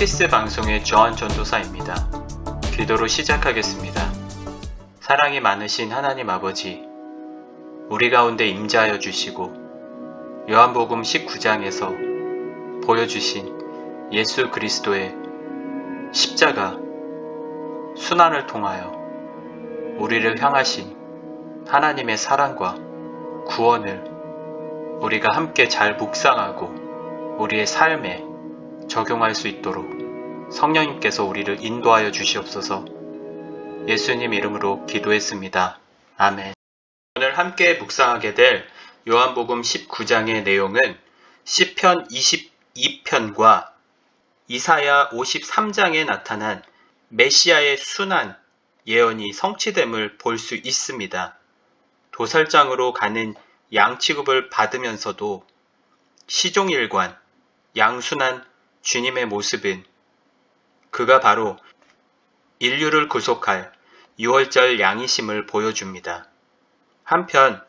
홈피스 방송의 조한 전도사입니다. 기도로 시작하겠습니다. 사랑이 많으신 하나님 아버지, 우리 가운데 임재하여 주시고 요한복음 19장에서 보여주신 예수 그리스도의 십자가 순환을 통하여 우리를 향하신 하나님의 사랑과 구원을 우리가 함께 잘 묵상하고 우리의 삶에 적용할 수 있도록 성령님께서 우리를 인도하여 주시옵소서. 예수님 이름으로 기도했습니다. 아멘. 오늘 함께 묵상하게 될 요한복음 19장의 내용은 시편 22편과 이사야 53장에 나타난 메시아의 순환 예언이 성취됨을 볼 수 있습니다. 도살장으로 가는 양 취급을 받으면서도 시종일관 양순한 주님의 모습은 그가 바로 인류를 구속할 유월절 양이심을 보여줍니다. 한편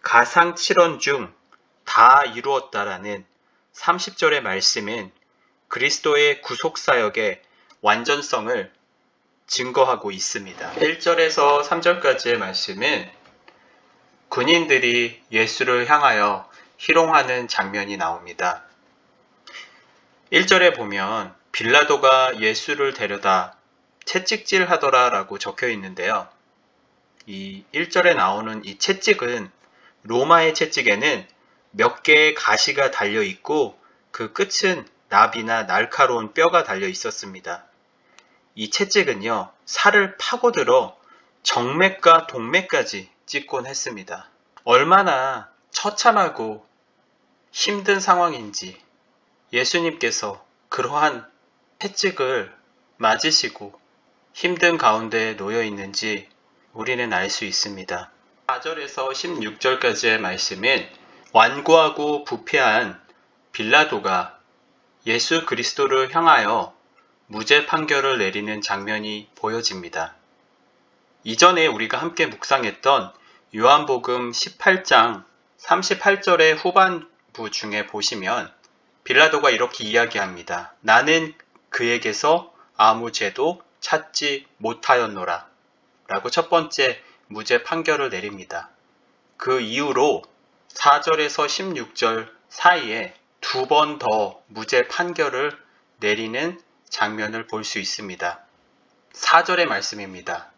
가상 7원 중 다 이루었다라는 30절의 말씀은 그리스도의 구속사역의 완전성을 증거하고 있습니다. 1절에서 3절까지의 말씀은 군인들이 예수를 향하여 희롱하는 장면이 나옵니다. 1절에 보면 빌라도가 예수를 데려다 채찍질 하더라 라고 적혀 있는데요. 이 1절에 나오는 이 채찍은 로마의 채찍에는 몇 개의 가시가 달려 있고 그 끝은 납이나 날카로운 뼈가 달려 있었습니다. 이 채찍은요, 살을 파고들어 정맥과 동맥까지 찢곤 했습니다. 얼마나 처참하고 힘든 상황인지 예수님께서 그러한 채찍을 맞으시고 힘든 가운데 놓여 있는지 우리는 알 수 있습니다. 4절에서 16절까지의 말씀은 완고하고 부패한 빌라도가 예수 그리스도를 향하여 무죄 판결을 내리는 장면이 보여집니다. 이전에 우리가 함께 묵상했던 요한복음 18장 38절의 후반부 중에 보시면 빌라도가 이렇게 이야기합니다. 나는 그에게서 아무 죄도 찾지 못하였노라 라고 첫 번째 무죄 판결을 내립니다. 그 이후로 4절에서 16절 사이에 두 번 더 무죄 판결을 내리는 장면을 볼 수 있습니다. 4절의 말씀입니다.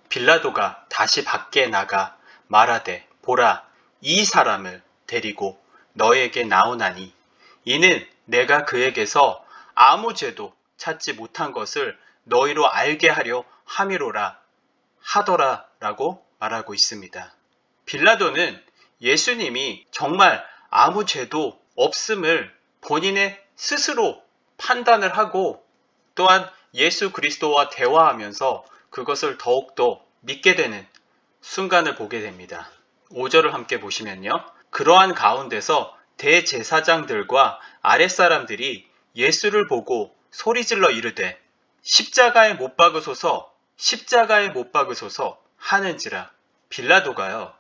빌라도가 다시 밖에 나가 말하되 보라, 이 사람을 데리고 너에게 나오나니 이는 내가 그에게서 아무 죄도 찾지 못한 것을 너희로 알게 하려 함이로라 하더라 라고 말하고 있습니다. 빌라도는 예수님이 정말 아무 죄도 없음을 본인의 스스로 판단을 하고 또한 예수 그리스도와 대화하면서 그것을 더욱더 믿게 되는 순간을 보게 됩니다. 5절을 함께 보시면요. 그러한 가운데서 대제사장들과 아랫사람들이 예수를 보고 소리질러 이르되 십자가에 못 박으소서 십자가에 못 박으소서 하는지라. 빌라도가요,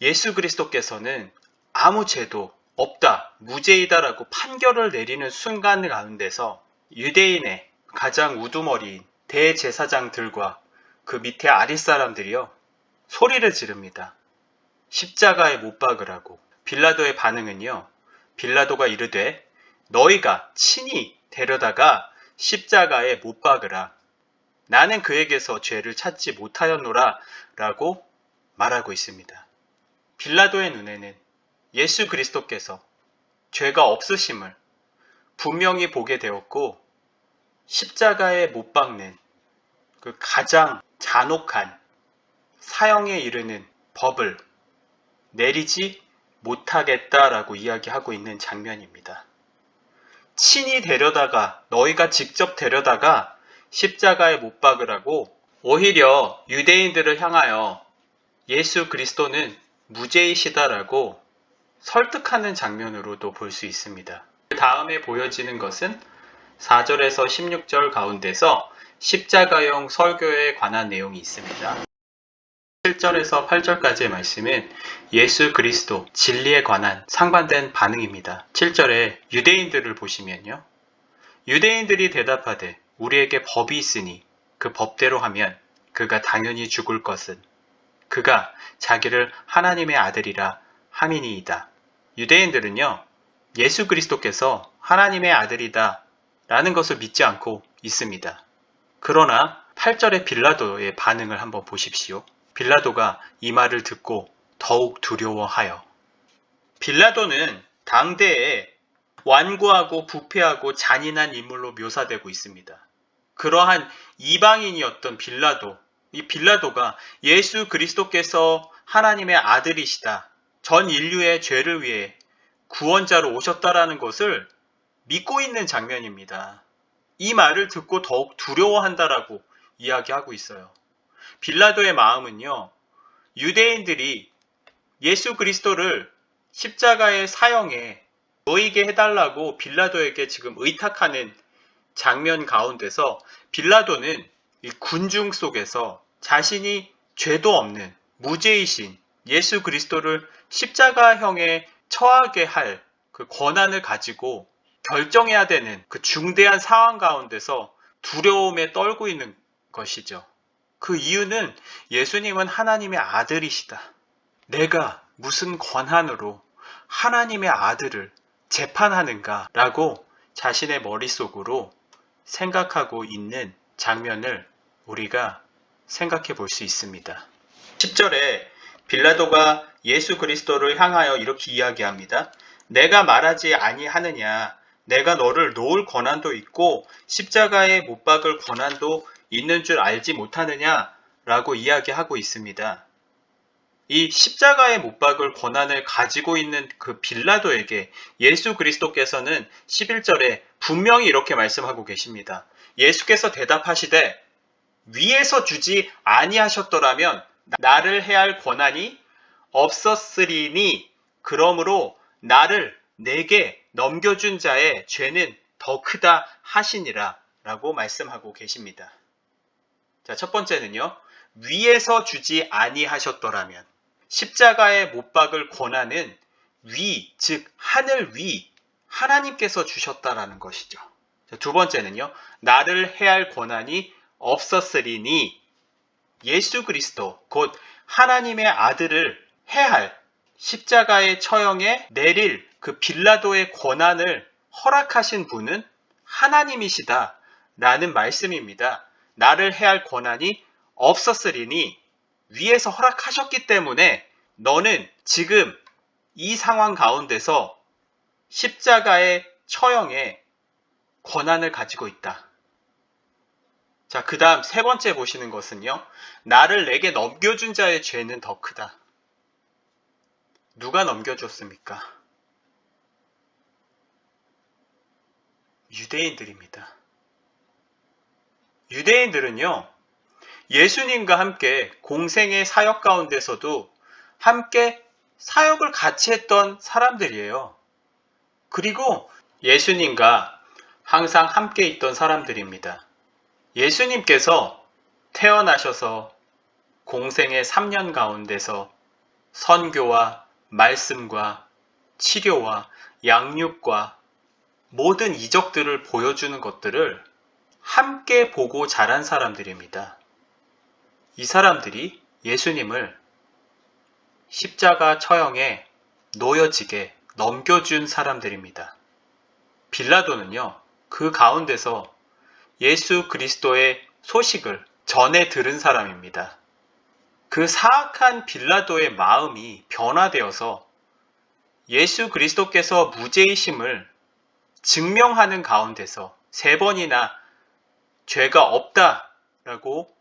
예수 그리스도께서는 아무 죄도 없다, 무죄이다라고 판결을 내리는 순간 가운데서 유대인의 가장 우두머리인 대제사장들과 그 밑에 아랫사람들이요 소리를 지릅니다. 십자가에 못 박으라고. 빌라도의 반응은요, 빌라도가 이르되 너희가 친히 데려다가 십자가에 못 박으라. 나는 그에게서 죄를 찾지 못하였노라 라고 말하고 있습니다. 빌라도의 눈에는 예수 그리스도께서 죄가 없으심을 분명히 보게 되었고 십자가에 못 박는 그 가장 잔혹한 사형에 이르는 법을 내리지 못하겠다라고 이야기하고 있는 장면입니다. 친히 데려다가 너희가 직접 데려다가 십자가에 못 박으라고 오히려 유대인들을 향하여 예수 그리스도는 무죄이시다라고 설득하는 장면으로도 볼 수 있습니다. 그 다음에 보여지는 것은 4절에서 16절 가운데서 십자가형 설교에 관한 내용이 있습니다. 7절에서 8절까지의 말씀은 예수 그리스도 진리에 관한 상반된 반응입니다. 7절에 유대인들을 보시면요. 유대인들이 대답하되 우리에게 법이 있으니 그 법대로 하면 그가 당연히 죽을 것은 그가 자기를 하나님의 아들이라 함이니이다. 유대인들은요, 예수 그리스도께서 하나님의 아들이다 라는 것을 믿지 않고 있습니다. 그러나 8절의 빌라도의 반응을 한번 보십시오. 빌라도가 이 말을 듣고 더욱 두려워하여. 빌라도는 당대에 완고하고 부패하고 잔인한 인물로 묘사되고 있습니다. 그러한 이방인이었던 빌라도, 이 빌라도가 예수 그리스도께서 하나님의 아들이시다, 전 인류의 죄를 위해 구원자로 오셨다라는 것을 믿고 있는 장면입니다. 이 말을 듣고 더욱 두려워한다라고 이야기하고 있어요. 빌라도의 마음은요, 유대인들이 예수 그리스도를 십자가의 사형에 너에게 해달라고 빌라도에게 지금 의탁하는 장면 가운데서 빌라도는 이 군중 속에서 자신이 죄도 없는 무죄이신 예수 그리스도를 십자가형에 처하게 할 그 권한을 가지고 결정해야 되는 그 중대한 상황 가운데서 두려움에 떨고 있는 것이죠. 그 이유는 예수님은 하나님의 아들이시다. 내가 무슨 권한으로 하나님의 아들을 재판하는가 라고 자신의 머릿속으로 생각하고 있는 장면을 우리가 생각해 볼 수 있습니다. 10절에 빌라도가 예수 그리스도를 향하여 이렇게 이야기합니다. 내가 말하지 아니하느냐? 내가 너를 놓을 권한도 있고 십자가에 못 박을 권한도 있는 줄 알지 못하느냐? 라고 이야기하고 있습니다. 이 십자가에 못 박을 권한을 가지고 있는 그 빌라도에게 예수 그리스도께서는 11절에 분명히 이렇게 말씀하고 계십니다. 예수께서 대답하시되 위에서 주지 아니하셨더라면 나를 해할 권한이 없었으리니 그러므로 나를 내게 넘겨준 자의 죄는 더 크다 하시니라 라고 말씀하고 계십니다. 자, 첫 번째는요. 위에서 주지 아니하셨더라면 십자가에 못 박을 권한은 위, 즉 하늘 위 하나님께서 주셨다라는 것이죠. 자, 두 번째는요. 나를 해할 권한이 없었으리니 예수 그리스도 곧 하나님의 아들을 해할 십자가의 처형에 내릴 그 빌라도의 권한을 허락하신 분은 하나님이시다 라는 말씀입니다. 나를 해할 권한이 없었으리니 위에서 허락하셨기 때문에 너는 지금 이 상황 가운데서 십자가의 처형에 권한을 가지고 있다. 자, 그 다음 세 번째 보시는 것은요. 나를 내게 넘겨준 자의 죄는 더 크다. 누가 넘겨줬습니까? 유대인들입니다. 유대인들은요. 예수님과 함께 공생의 사역 가운데서도 함께 사역을 같이 했던 사람들이에요. 그리고 예수님과 항상 함께 있던 사람들입니다. 예수님께서 태어나셔서 공생의 3년 가운데서 선교와 말씀과 치료와 양육과 모든 이적들을 보여주는 것들을 함께 보고 자란 사람들입니다. 이 사람들이 예수님을 십자가 처형에 놓여지게 넘겨준 사람들입니다. 빌라도는요, 그 가운데서 예수 그리스도의 소식을 전해 들은 사람입니다. 그 사악한 빌라도의 마음이 변화되어서 예수 그리스도께서 무죄이심을 증명하는 가운데서 3번이나 죄가 없다라고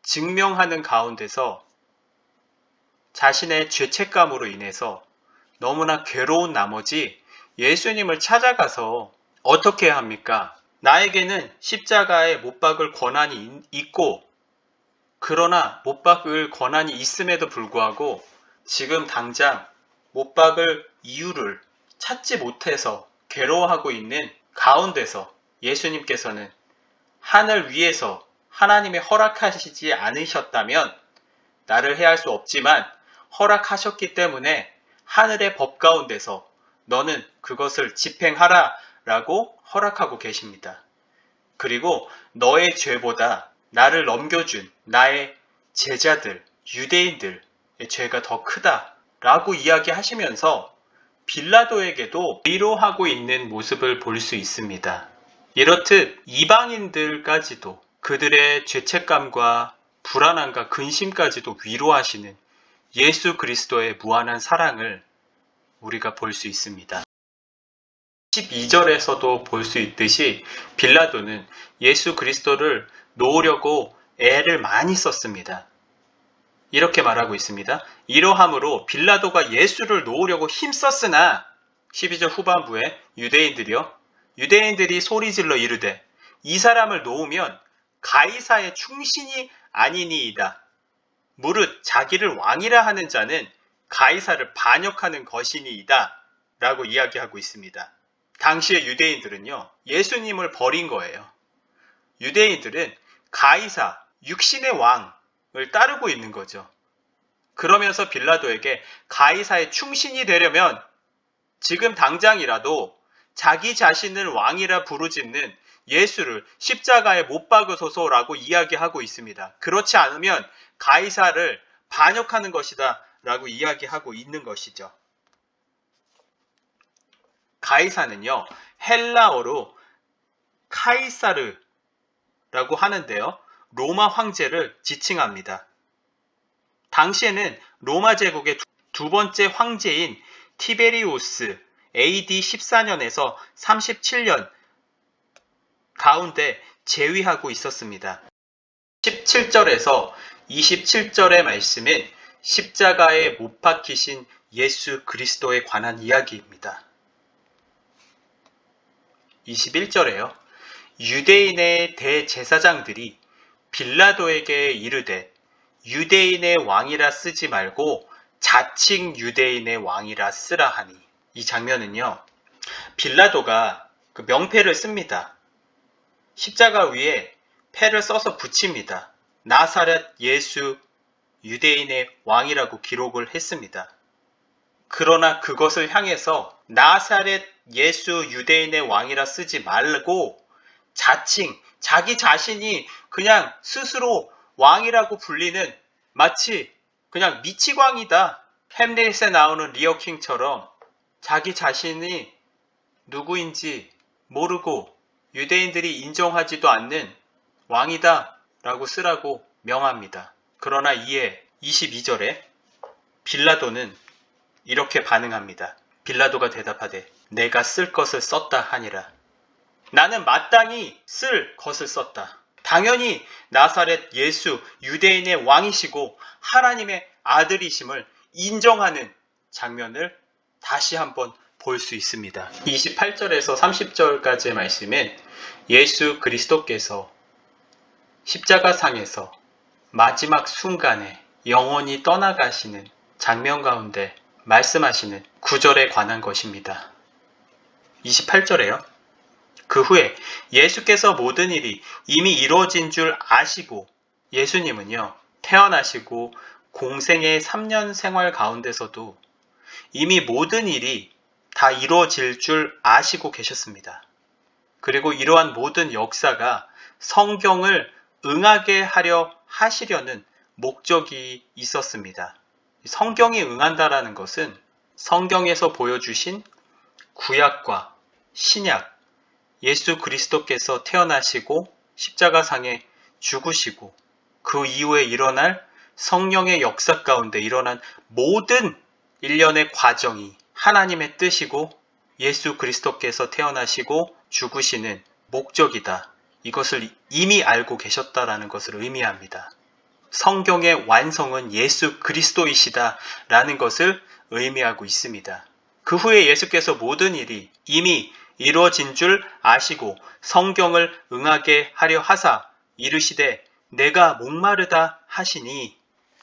증명하는 가운데서 자신의 죄책감으로 인해서 너무나 괴로운 나머지 예수님을 찾아가서 어떻게 해야 합니까? 나에게는 십자가에 못 박을 권한이 있고 그러나 못 박을 권한이 있음에도 불구하고 지금 당장 못 박을 이유를 찾지 못해서 괴로워하고 있는 가운데서 예수님께서는 하늘 위에서 하나님이 허락하시지 않으셨다면 나를 해할 수 없지만 허락하셨기 때문에 하늘의 법 가운데서 너는 그것을 집행하라 라고 허락하고 계십니다. 그리고 너의 죄보다 나를 넘겨준 나의 제자들, 유대인들의 죄가 더 크다 라고 이야기하시면서 빌라도에게도 위로하고 있는 모습을 볼 수 있습니다. 이렇듯 이방인들까지도 그들의 죄책감과 불안함과 근심까지도 위로하시는 예수 그리스도의 무한한 사랑을 우리가 볼 수 있습니다. 12절에서도 볼 수 있듯이 빌라도는 예수 그리스도를 놓으려고 애를 많이 썼습니다. 이렇게 말하고 있습니다. 이러함으로 빌라도가 예수를 놓으려고 힘썼으나 12절 후반부에 유대인들이 소리질러 이르되 이 사람을 놓으면 가이사의 충신이 아니니이다. 무릇 자기를 왕이라 하는 자는 가이사를 반역하는 것이니이다 라고 이야기하고 있습니다. 당시의 유대인들은요, 예수님을 버린 거예요. 유대인들은 가이사, 육신의 왕을 따르고 있는 거죠. 그러면서 빌라도에게 가이사의 충신이 되려면 지금 당장이라도 자기 자신을 왕이라 부르짖는 예수를 십자가에 못 박으소서라고 이야기하고 있습니다. 그렇지 않으면 가이사를 반역하는 것이다 라고 이야기하고 있는 것이죠. 가이사는요, 헬라어로 카이사르라고 하는데요, 로마 황제를 지칭합니다. 당시에는 로마 제국의 두 번째 황제인 티베리우스 AD 14년에서 37년 가운데 재위하고 있었습니다. 17절에서 27절의 말씀은 십자가에 못 박히신 예수 그리스도에 관한 이야기입니다. 21절에요. 유대인의 대제사장들이 빌라도에게 이르되 유대인의 왕이라 쓰지 말고 자칭 유대인의 왕이라 쓰라 하니, 이 장면은요, 빌라도가 그 명패를 씁니다. 십자가 위에 패를 써서 붙입니다. 나사렛 예수 유대인의 왕이라고 기록을 했습니다. 그러나 그것을 향해서 나사렛 예수 유대인의 왕이라 쓰지 말고 자칭, 자기 자신이 그냥 스스로 왕이라고 불리는, 마치 그냥 미치광이다, 햄릿에 나오는 리어킹처럼 자기 자신이 누구인지 모르고 유대인들이 인정하지도 않는 왕이다 라고 쓰라고 명합니다. 그러나 이에 22절에 빌라도는 이렇게 반응합니다. 빌라도가 대답하되 내가 쓸 것을 썼다 하니라. 나는 마땅히 쓸 것을 썼다. 당연히 나사렛 예수 유대인의 왕이시고 하나님의 아들이심을 인정하는 장면을 다시 한번 볼 수 있습니다. 28절에서 30절까지의 말씀은 예수 그리스도께서 십자가상에서 마지막 순간에 영원히 떠나가시는 장면 가운데 말씀하시는 구절에 관한 것입니다. 28절에요. 그 후에 예수께서 모든 일이 이미 이루어진 줄 아시고, 예수님은요, 태어나시고 공생의 3년 생활 가운데서도 이미 모든 일이 다 이루어질 줄 아시고 계셨습니다. 그리고 이러한 모든 역사가 성경을 응하게 하려 하시려는 목적이 있었습니다. 성경이 응한다라는 것은 성경에서 보여주신 구약과 신약, 예수 그리스도께서 태어나시고 십자가상에 죽으시고 그 이후에 일어날 성령의 역사 가운데 일어난 모든 일련의 과정이 하나님의 뜻이고 예수 그리스도께서 태어나시고 죽으시는 목적이다. 이것을 이미 알고 계셨다라는 것을 의미합니다. 성경의 완성은 예수 그리스도이시다라는 것을 의미하고 있습니다. 그 후에 예수께서 모든 일이 이미 이루어진 줄 아시고 성경을 응하게 하려 하사 이르시되 내가 목마르다 하시니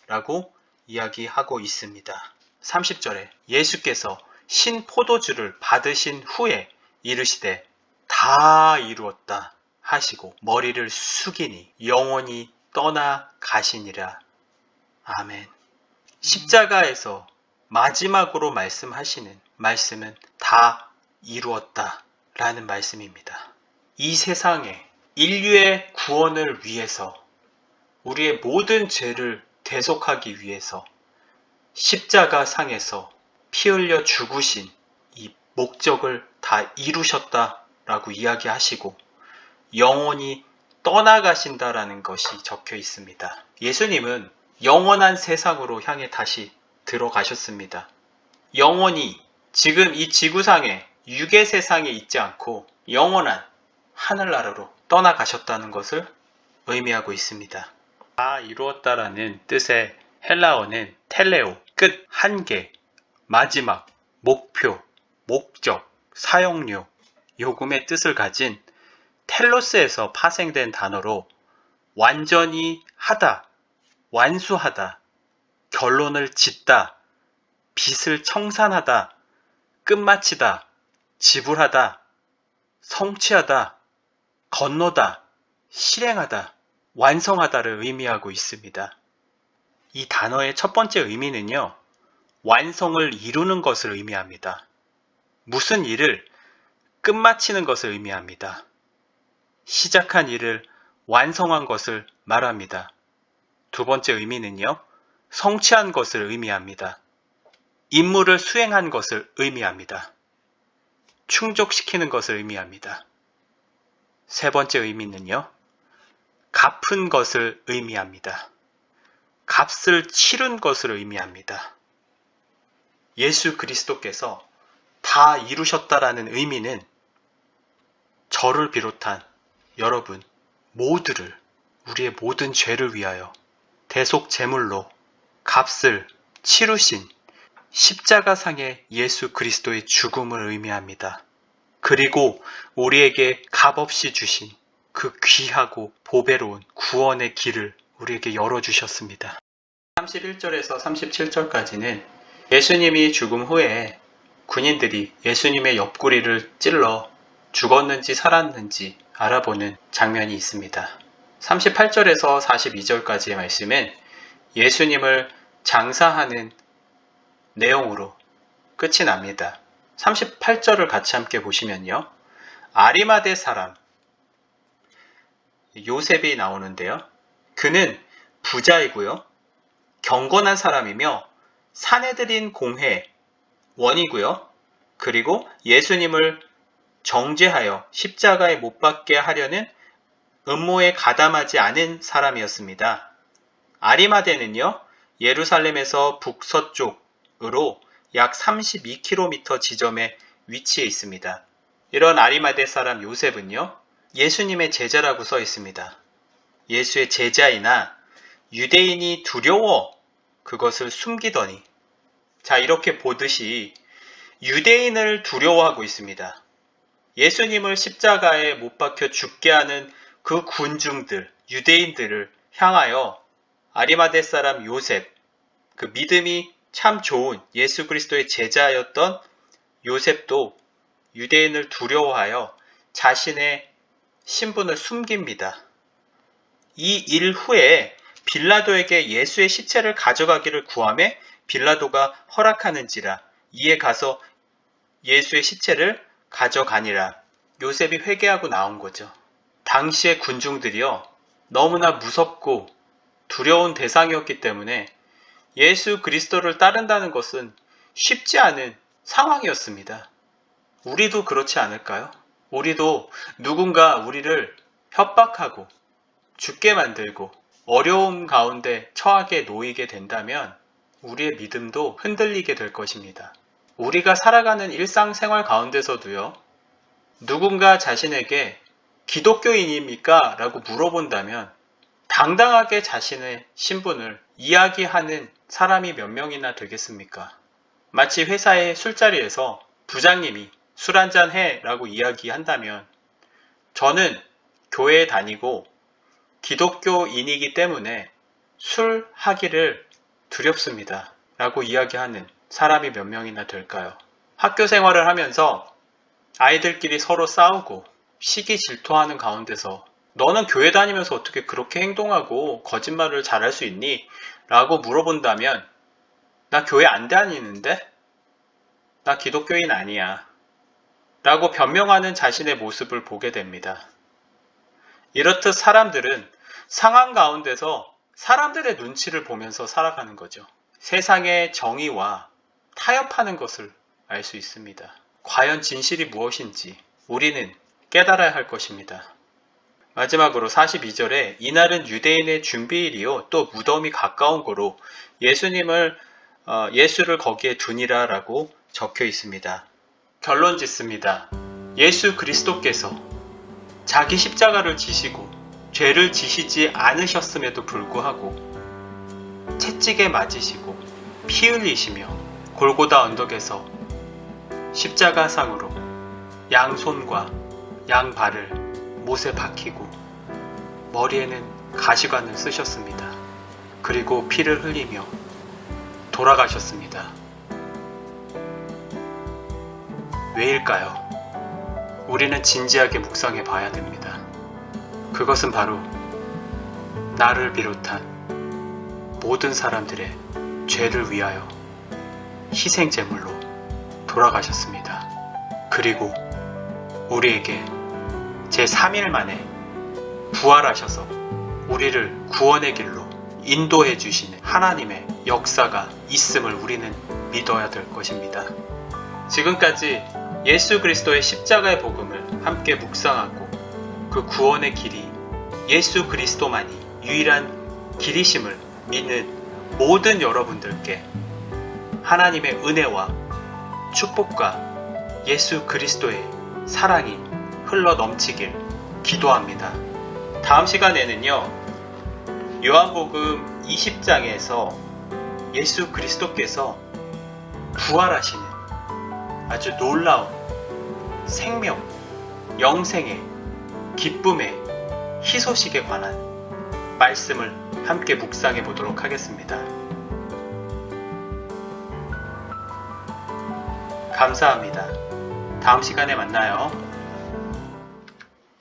라고 이야기하고 있습니다. 30절에 예수께서 신 포도주를 받으신 후에 이르시되 다 이루었다 하시고 머리를 숙이니 영원히 떠나 가시니라. 아멘. 십자가에서 마지막으로 말씀하시는 말씀은 다 이루었다 라는 말씀입니다. 이 세상에 인류의 구원을 위해서 우리의 모든 죄를 대속하기 위해서 십자가 상에서 피 흘려 죽으신 이 목적을 다 이루셨다라고 이야기하시고 영원히 떠나가신다라는 것이 적혀 있습니다. 예수님은 영원한 세상으로 향해 다시 들어가셨습니다. 영원히 지금 이 지구상에 육의 세상에 있지 않고 영원한 하늘나라로 떠나가셨다는 것을 의미하고 있습니다. 다 이루었다라는 뜻의 헬라어는 텔레오, 끝, 한계, 마지막, 목표, 목적, 사용료, 요금의 뜻을 가진 텔로스에서 파생된 단어로 완전히 하다, 완수하다, 결론을 짓다, 빚을 청산하다, 끝마치다, 지불하다, 성취하다, 건너다, 실행하다, 완성하다를 의미하고 있습니다. 이 단어의 첫 번째 의미는요, 완성을 이루는 것을 의미합니다. 무슨 일을 끝마치는 것을 의미합니다. 시작한 일을 완성한 것을 말합니다. 두 번째 의미는요, 성취한 것을 의미합니다. 임무를 수행한 것을 의미합니다. 충족시키는 것을 의미합니다. 세 번째 의미는요, 갚은 것을 의미합니다. 값을 치른 것을 의미합니다. 예수 그리스도께서 다 이루셨다라는 의미는 저를 비롯한 여러분 모두를 우리의 모든 죄를 위하여 대속 제물로 값을 치르신 십자가상의 예수 그리스도의 죽음을 의미합니다. 그리고 우리에게 값없이 주신 그 귀하고 보배로운 구원의 길을 우리에게 열어주셨습니다. 31절에서 37절까지는 예수님이 죽음 후에 군인들이 예수님의 옆구리를 찔러 죽었는지 살았는지 알아보는 장면이 있습니다. 38절에서 42절까지의 말씀은 예수님을 장사하는 내용으로 끝이 납니다. 38절을 같이 함께 보시면요. 아리마대 사람 요셉이 나오는데요. 그는 부자이고요. 경건한 사람이며 사내들인 공회 원이고요. 그리고 예수님을 정죄하여 십자가에 못 박게 하려는 음모에 가담하지 않은 사람이었습니다. 아리마대는요. 예루살렘에서 북서쪽으로 약 32km 지점에 위치해 있습니다. 이런 아리마대 사람 요셉은요. 예수님의 제자라고 써 있습니다. 예수의 제자이나 유대인이 두려워 그것을 숨기더니 자 이렇게 보듯이 유대인을 두려워하고 있습니다. 예수님을 십자가에 못 박혀 죽게 하는 그 군중들, 유대인들을 향하여 아리마대 사람 요셉, 그 믿음이 참 좋은 예수 그리스도의 제자였던 요셉도 유대인을 두려워하여 자신의 신분을 숨깁니다. 이 일 후에 빌라도에게 예수의 시체를 가져가기를 구하매 빌라도가 허락하는지라 이에 가서 예수의 시체를 가져가니라. 요셉이 회개하고 나온 거죠. 당시의 군중들이요. 너무나 무섭고 두려운 대상이었기 때문에 예수 그리스도를 따른다는 것은 쉽지 않은 상황이었습니다. 우리도 그렇지 않을까요? 우리도 누군가 우리를 협박하고 죽게 만들고 어려움 가운데 처하게 놓이게 된다면 우리의 믿음도 흔들리게 될 것입니다. 우리가 살아가는 일상생활 가운데서도요. 누군가 자신에게 기독교인입니까? 라고 물어본다면 당당하게 자신의 신분을 이야기하는 사람이 몇 명이나 되겠습니까? 마치 회사의 술자리에서 부장님이 술 한잔 해 라고 이야기한다면 저는 교회에 다니고 기독교인이기 때문에 술 하기를 두렵습니다 라고 이야기하는 사람이 몇 명이나 될까요? 학교 생활을 하면서 아이들끼리 서로 싸우고 시기 질투하는 가운데서 너는 교회 다니면서 어떻게 그렇게 행동하고 거짓말을 잘할 수 있니? 라고 물어본다면 나 교회 안 다니는데? 나 기독교인 아니야 라고 변명하는 자신의 모습을 보게 됩니다. 이렇듯 사람들은 상황 가운데서 사람들의 눈치를 보면서 살아가는 거죠. 세상의 정의와 타협하는 것을 알 수 있습니다. 과연 진실이 무엇인지 우리는 깨달아야 할 것입니다. 마지막으로 42절에 이날은 유대인의 준비일이요 또 무덤이 가까운 고로 예수를 거기에 두니라 라고 적혀 있습니다. 결론 짓습니다. 예수 그리스도께서 자기 십자가를 지시고 죄를 지시지 않으셨음에도 불구하고 채찍에 맞으시고 피 흘리시며 골고다 언덕에서 십자가상으로 양손과 양발을 못에 박히고 머리에는 가시관을 쓰셨습니다. 그리고 피를 흘리며 돌아가셨습니다. 왜일까요? 우리는 진지하게 묵상해 봐야 됩니다. 그것은 바로 나를 비롯한 모든 사람들의 죄를 위하여 희생제물로 돌아가셨습니다. 그리고 우리에게 제3일 만에 부활하셔서 우리를 구원의 길로 인도해 주시는 하나님의 역사가 있음을 우리는 믿어야 될 것입니다. 지금까지 예수 그리스도의 십자가의 복음을 함께 묵상하고 그 구원의 길이 예수 그리스도만이 유일한 길이심을 믿는 모든 여러분들께 하나님의 은혜와 축복과 예수 그리스도의 사랑이 흘러 넘치길 기도합니다. 다음 시간에는요, 요한복음 20장에서 예수 그리스도께서 부활하시는 아주 놀라운 생명, 영생의 기쁨의 희소식에 관한 말씀을 함께 묵상해 보도록 하겠습니다. 감사합니다. 다음 시간에 만나요.